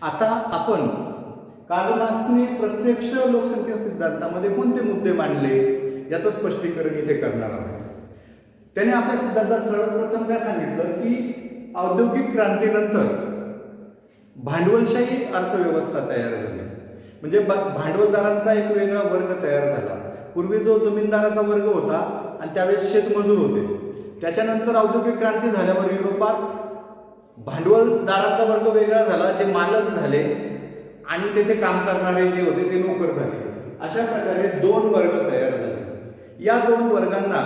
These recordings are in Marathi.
आता आपण कार्ल मार्क्सने प्रत्यक्ष लोकसंख्या सिद्धांतामध्ये कोणते मुद्दे मांडले याचं स्पष्टीकरण इथे करणार आहोत. त्याने आपल्या सिद्धांतात सर्वप्रथम काय सांगितलं की औद्योगिक क्रांतीनंतर भांडवलशाही अर्थव्यवस्था तयार झाली. म्हणजे भांडवलदारांचा एक वेगळा वर्ग तयार झाला. पूर्वी जो जमीनदाराचा वर्ग होता आणि त्यावेळेस शेतमजूर होते. त्याच्यानंतर औद्योगिक क्रांती झाल्यावर युरोपात भांडवलदारांचा वर्ग वेगळा झाला, जे मालक झाले आणि तेथे काम करणारे जे होते ते नोकर झाले. अशा प्रकारे दोन वर्ग तयार झाले. या दोन वर्गांना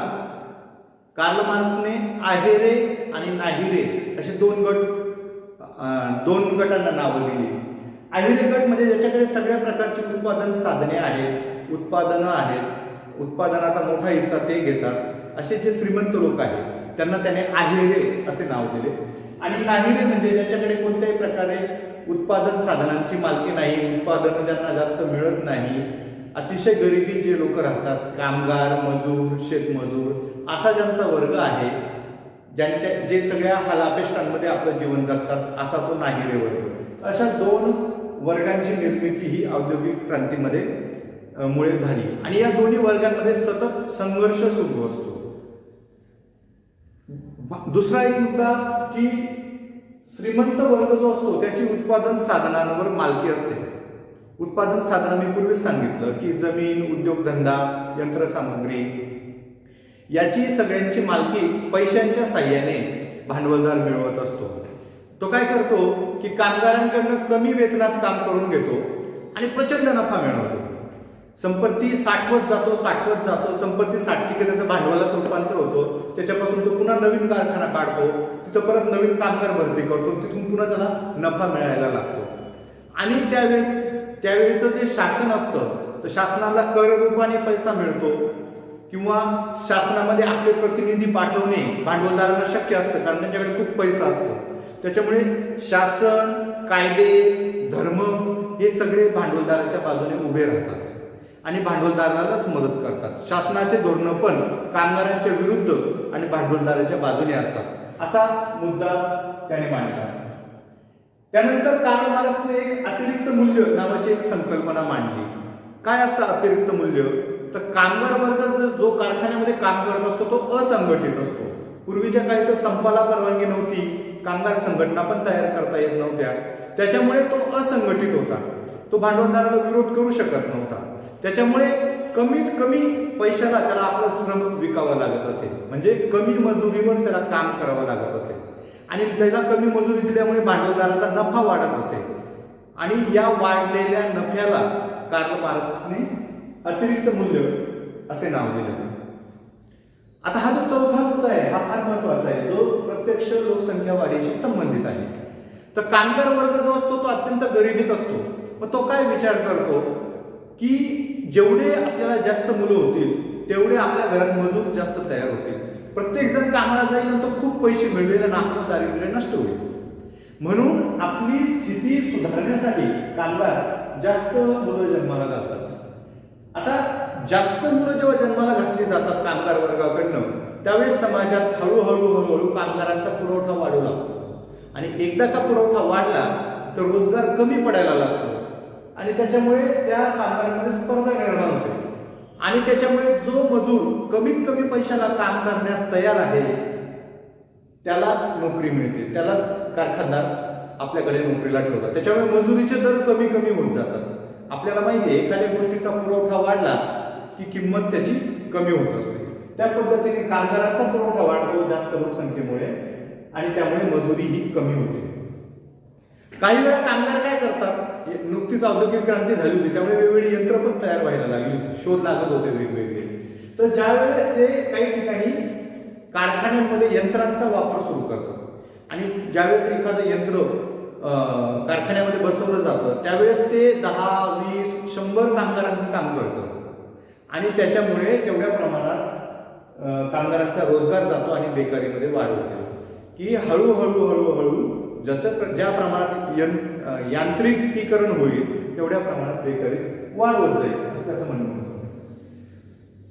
कार्ल मार्क्सने आहेरे आणि नाहिरे असे दोन गटांना नावं दिली. आहेरे गट म्हणजे ज्याच्याकडे सगळ्या प्रकारची उत्पादन साधने आहेत, उत्पादनं आहेत, उत्पादनाचा मोठा हिस्सा ते घेतात, असे जे श्रीमंत लोक आहेत त्यांना त्याने आहेरे असे नाव दिले. आणि नाहिरे म्हणजे ज्याच्याकडे कोणत्याही प्रकारे उत्पादन साधनांची मालकी नाही, उत्पादनं ज्यांना जास्त मिळत नाही, अतिशय गरिबी जे लोक राहतात, कामगार, मजूर, शेतमजूर असा ज्यांचा वर्ग आहे, जे सगळ्या हालापेष्टांमध्ये आपलं जीवन जगतात, असा तो नाहिरे वर्ग. अशा दोन वर्गांची निर्मिती ही औद्योगिक क्रांतीमध्ये मुळे झाली आणि या दोन्ही वर्गांमध्ये सतत संघर्ष सुरू असतो. दुसरा एक मुद्दा की श्रीमंत वर्ग जो असतो त्याची उत्पादन साधनांवर मालकी असते. उत्पादन साधनं मी पूर्वीच सांगितलं की जमीन, उद्योगधंदा, यंत्रसामग्री याची सगळ्यांची मालकी पैशांच्या साह्याने भांडवलदार मिळवत असतो. तो काय करतो की कामगारांकडनं कमी वेतनात काम करून घेतो आणि प्रचंड नफा मिळवतो. संपत्ती साठवत जातो. संपत्ती साठली की त्याचं भांडवलात रूपांतर होतो. त्याच्यापासून तो पुन्हा नवीन कारखाना काढतो, तिथं परत नवीन कामगार भरती करतो, तिथून पुन्हा त्याला नफा मिळायला लागतो. आणि त्यावेळीचं जे शासन असतं तर शासनाला कर रूपाने पैसा मिळतो किंवा शासनामध्ये आपले प्रतिनिधी पाठवणे भांडवलदारांना शक्य असतं, कारण त्यांच्याकडे खूप पैसा असतो. त्याच्यामुळे शासन, कायदे, धर्म हे सगळे भांडवलदाराच्या बाजूने उभे राहतात आणि भांडवलदारालाच मदत करतात. शासनाचे धोरणं पण कामगारांच्या विरुद्ध आणि भांडवलदाराच्या बाजूने असतात, असा मुद्दा त्याने मांडला. त्यानंतर कार्ल मार्क्सने एक अतिरिक्त मूल्य नावाची एक संकल्पना मांडली. काय असतं अतिरिक्त मूल्य? तर कामगार वर्ग जो कारखान्यामध्ये काम करत असतो तो असंघटित असतो. पूर्वीच्या काळी तर संपाला परवानगी नव्हती, कामगार संघटना पण तयार करता येत नव्हत्या. त्याच्यामुळे तो असंघटित होता. तो भांडवलदाराला विरोध करू शकत नव्हता. त्याच्यामुळे कमीत कमी पैशाला त्याला आपलं श्रम विकावं लागत असेल, म्हणजे कमी मजुरीवर त्याला काम करावं लागत असेल आणि त्याला कमी मजुरी दिल्यामुळे भांडवलदाराचा नफा वाढत असेल. आणि या वाढलेल्या नफ्याला कार्ल मार्क्सने अतिरिक्त मूल्य असे नाव दिले. आता हा जो चौथा मुद्दा आहे हा फार महत्वाचा आहे, जो प्रत्यक्ष लोकसंख्या वाढीशी संबंधित आहे. तर कामगार वर्ग जो असतो तो अत्यंत गरिबीत असतो. मग तो काय विचार करतो की जेवढे आपल्याला जास्त मुलं होतील तेवढे आपल्या घरात मजूर जास्त तयार होतील. प्रत्येक जण कामाला जाईल आणि तो खूप पैसे मिळवेल आणि आपलं दारिद्र्य नष्ट होईल. म्हणून आपली स्थिती सुधारण्यासाठी कामगार जास्त मुलं जन्माला घालतात. आता जास्त मुलं जेव्हा जन्माला घातली जातात कामगार वर्गाकडनं, त्यावेळेस समाजात हळूहळू कामगारांचा पुरवठा वाढू लागतो आणि एकदा का पुरवठा वाढला तर रोजगार कमी पडायला लागतो आणि त्याच्यामुळे त्या कामगारांमध्ये स्पर्धा निर्माण होते आणि त्याच्यामुळे जो मजूर कमीत कमी पैशाला काम करण्यास तयार आहे त्याला नोकरी मिळते, त्यालाच कारखानदार आपल्याकडे नोकरीला ठेवतात. त्याच्यामुळे मजुरीचे दर कमी होत जातात. आपल्याला माहिती आहे एखाद्या गोष्टीचा पुरवठा वाढला की किंमत त्याची कमी होत असते. त्या पद्धतीने कामगारांचा पुरवठा वाढतो जास्त लोकसंख्येमुळे आणि त्यामुळे मजुरी ही कमी होते. काही वेळा कामगार काय करतात, नुकतीच औद्योगिक क्रांती झाली होती त्यामुळे वेगवेगळी यंत्र पण तयार व्हायला लागली होती, शोध लागत होते वेगवेगळे. तर ज्यावेळेस ते काही ठिकाणी कारखान्यांमध्ये यंत्रांचा वापर सुरू करतात आणि ज्यावेळेस एखादं यंत्र कारखान्यामध्ये बसवलं जातं त्यावेळेस ते 10, 20, 100 कामगारांचं काम करतं आणि त्याच्यामुळे तेवढ्या प्रमाणात कामगारांचा रोजगार जातो आणि बेकारीमध्ये वाढ होते. की हळूहळू जसं ज्या प्रमाणात यांत्रिकीकरण होईल तेवढ्या प्रमाणात बेकारी वाढवत जाईल असं त्याचं म्हणणं होतं.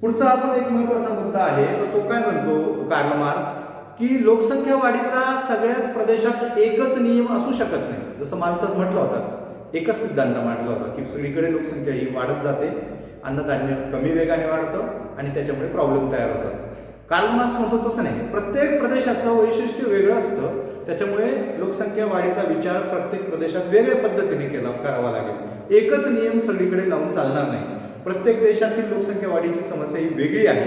पुढचा आपण एक महत्वाचा मुद्दा आहे तो काय म्हणतो कार्ल मार्क्स की लोकसंख्या वाढीचा सगळ्याच प्रदेशात एकच नियम असू शकत नाही. जसं मालतच म्हटलं होताच, एकच सिद्धांत मांडला होता की सगळीकडे लोकसंख्या ही वाढत जाते, अन्नधान्य कमी वेगाने वाढतं आणि त्याच्यामुळे प्रॉब्लेम तयार होतात. कार्ल मार्क्स म्हणतो तसं नाही, प्रत्येक प्रदेशाचं वैशिष्ट्य वेगळं असतं, त्याच्यामुळे लोकसंख्या वाढीचा विचार प्रत्येक प्रदेशात वेगळ्या पद्धतीने करावा लागेल. एकच नियम सगळीकडे लावून चालणार नाही. प्रत्येक देशातील लोकसंख्या वाढीची समस्या ही वेगळी आहे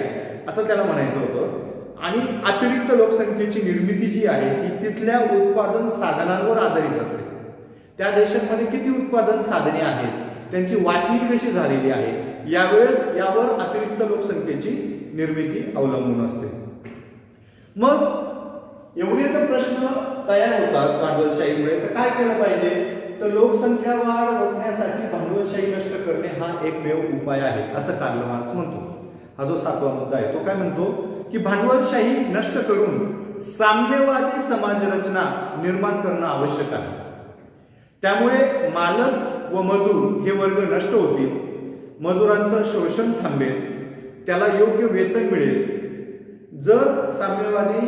असं त्याला म्हणायचं होतं. आणि अतिरिक्त लोकसंख्येची निर्मिती जी आहे ती तिथल्या उत्पादन साधनांवर आधारित असते. त्या देशांमध्ये किती उत्पादन साधने आहेत, त्यांची वाटणी कशी झालेली आहे, यावर अतिरिक्त लोकसंख्येची निर्मिती अवलंबून असते. मग एवढे जर प्रश्न तयार होतात भांडवलशाहीमुळे, तर काय केलं पाहिजे? तर लोकसंख्या वाढ रोखण्यासाठी भांडवलशाही नष्ट करणे हा एकमेव उपाय आहे असं कार्ल मार्क्स म्हणतो. हा जो 7वा मुद्दा आहे तो काय म्हणतो की भांडवलशाही नष्ट करून साम्यवादी समाजरचना निर्माण करणं आवश्यक आहे. त्यामुळे मालक व मजूर हे वर्ग नष्ट होतील, मजुरांचं शोषण थांबेल, त्याला योग्य वेतन मिळेल. जर साम्यवादी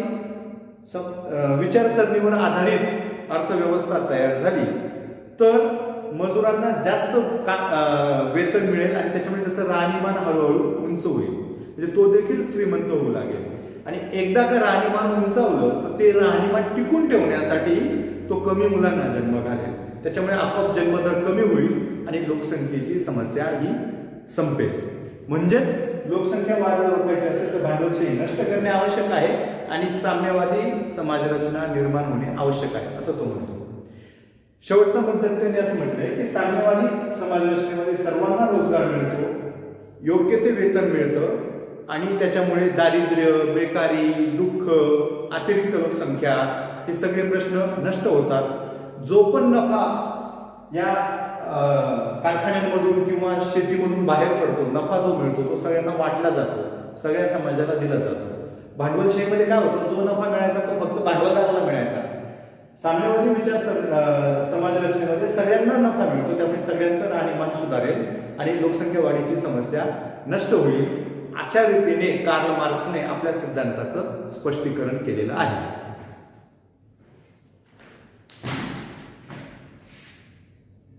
विचारसरणीवर आधारित अर्थव्यवस्था तयार झाली तर मजुरांना जास्त वेतन मिळेल आणि त्याच्यामुळे त्याचं राहणीमान हळूहळू उंच होईल, म्हणजे तो देखील श्रीमंत होऊ लागेल. आणि एकदा का राहणीमान उंचावलं तर ते राहणीमान टिकून ठेवण्यासाठी तो कमी मुलांना जन्म घालेल, त्याच्यामुळे आपोआप जन्मदर कमी होईल आणि लोकसंख्येची समस्या ही संपेल. म्हणजेच लोकसंख्या वाढ रोखायची असेल तर भांडवलशाही नष्ट करणे आवश्यक आहे आणि साम्यवादी समाजरचना निर्माण होणे आवश्यक आहे असं तो म्हणतो. शेवटचा मुद्दा त्यांनी असं म्हटलंय की साम्यवादी समाजरचनेमध्ये सर्वांना रोजगार मिळतो, योग्य ते वेतन मिळतं आणि त्याच्यामुळे दारिद्र्य, बेकारी, दुःख, अतिरिक्त लोकसंख्या हे सगळे प्रश्न नष्ट होतात. जो पण नफा या कारखान्यांमधून किंवा शेतीमधून बाहेर पडतो, नफा जो मिळतो तो सगळ्यांना वाटला जातो, सगळ्या समाजाला दिला जातो. भांडवलशाहीमध्ये काय होतं, जो नफा मिळायचा तो फक्त भांडवलदाराला मिळायचा. साम्यवादी विचार समाजरचनेमध्ये सगळ्यांना नफा मिळतो, त्यामुळे सगळ्यांचं राहणीमान सुधारेल आणि लोकसंख्या वाढीची समस्या नष्ट होईल. अशा रीतीने कार्ल मार्क्सने आपल्या सिद्धांताचं स्पष्टीकरण केलेलं आहे.